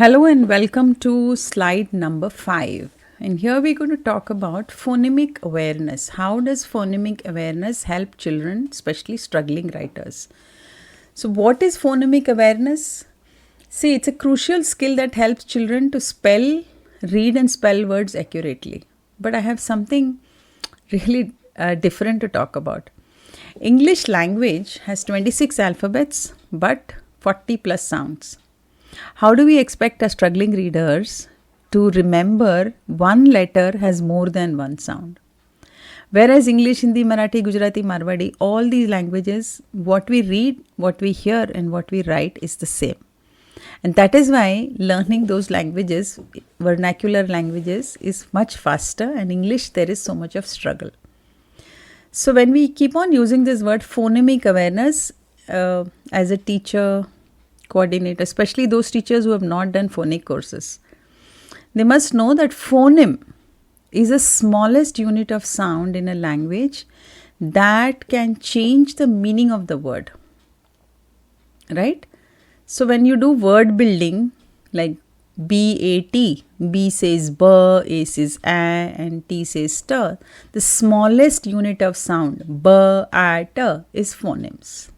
Hello and welcome to slide number 5. And here we're going to talk about phonemic awareness. How does phonemic awareness help children, especially struggling writers? So what is phonemic awareness? See, it's a crucial skill that helps children to read and spell words accurately. But I have something really different to talk about. English language has 26 alphabets but 40 plus sounds. How do we expect our struggling readers to remember one letter has more than one sound? Whereas English, Hindi, Marathi, Gujarati, Marwadi, all these languages, what we read, what we hear and what we write is the same. And that is why learning those languages, vernacular languages, is much faster, and English there is so much of struggle. So when we keep on using this word phonemic awareness as a teacher, coordinator, especially those teachers who have not done phonic courses, they must know that phoneme is the smallest unit of sound in a language that can change the meaning of the word. Right? So when you do word building, like B-A-T, B says B, A says A, and T says T, the smallest unit of sound, B-A-T, is phonemes.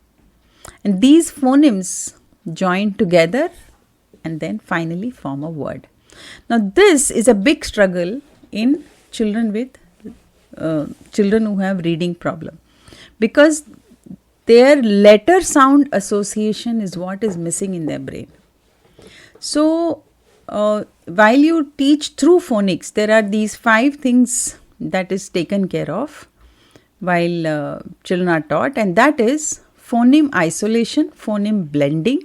And these phonemes join together and then finally form a word. Now this is a big struggle in children who have reading problem, because their letter sound association is what is missing in their brain. So while you teach through phonics, there are these 5 things that is taken care of while children are taught, and that is phoneme isolation, phoneme blending,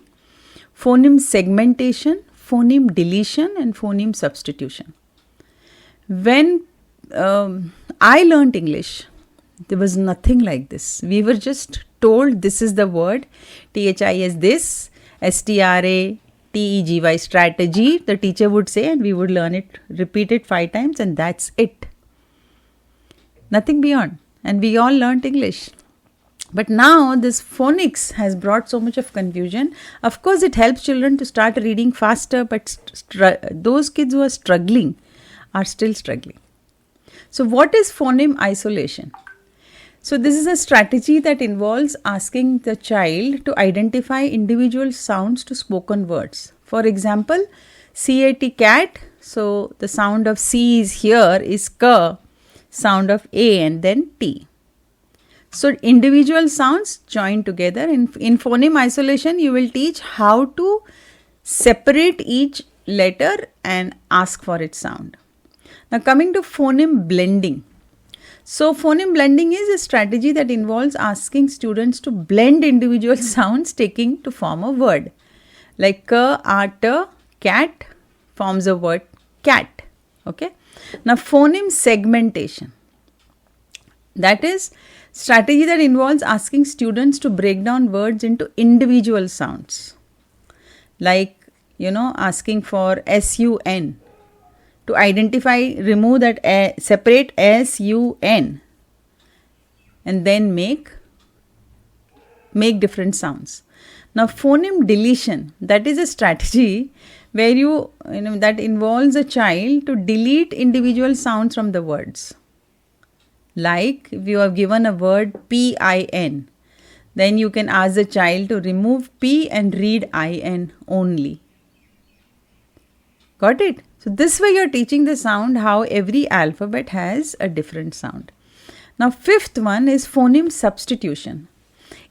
phoneme segmentation, phoneme deletion and phoneme substitution. When I learnt English, there was nothing like this. We were just told this is the word, THI is this, STRATEGY, strategy, the teacher would say, and we would learn it, repeat it 5 times, and that's it. Nothing beyond. And we all learnt English. But now this phonics has brought so much of confusion. Of course, it helps children to start reading faster, but those kids who are struggling are still struggling. So what is phoneme isolation? So this is a strategy that involves asking the child to identify individual sounds to spoken words. For example, CAT, cat. So the sound of C is here is K, sound of A and then T. So individual sounds join together. In phoneme isolation, you will teach how to separate each letter and ask for its sound. Now coming to phoneme blending. So phoneme blending is a strategy that involves asking students to blend individual sounds taking to form a word. Like K, A, T, cat forms a word cat. Okay. Now phoneme segmentation. That is strategy that involves asking students to break down words into individual sounds. Like, asking for S-U-N. To identify, remove that, separate S-U-N. And then make different sounds. Now, phoneme deletion, that is a strategy where that involves a child to delete individual sounds from the words. Like if you have given a word P-I-N, then you can ask the child to remove P and read I-N only. Got it? So this way you are teaching the sound how every alphabet has a different sound. Now 5th one is phoneme substitution.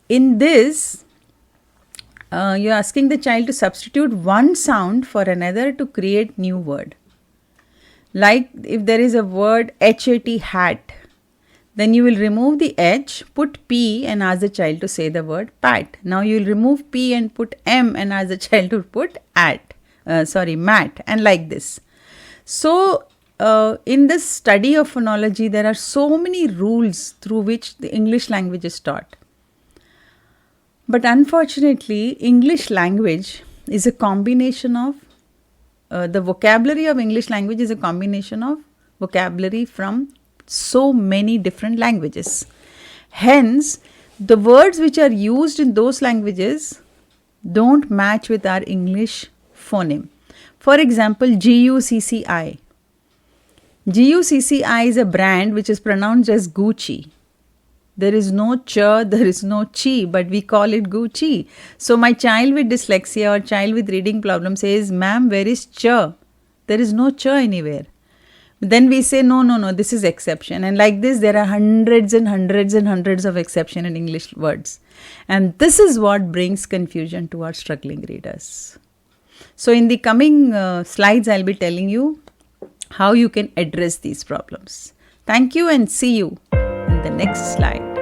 In this, you are asking the child to substitute one sound for another to create new word. Like if there is a word H-A-T, hat, then you will remove the H, put P and ask the child to say the word pat. Now you will remove P and put M and ask the child to put mat, and like this. So in this study of phonology, there are so many rules through which the English language is taught. But unfortunately, English language is a combination of, the vocabulary of English language is a combination of vocabulary from so many different languages. Hence, the words which are used in those languages don't match with our English phoneme. For example, GUCCI. GUCCI is a brand which is pronounced as Gucci. There is no ch, there is no chi, but we call it Gucci. So my child with dyslexia or child with reading problem says, "Ma'am, where is ch?" There is no ch anywhere. Then we say, no, this is exception. And like this, there are hundreds and hundreds and hundreds of exception in English words. And this is what brings confusion to our struggling readers. So in the coming slides, I'll be telling you how you can address these problems. Thank you and see you in the next slide.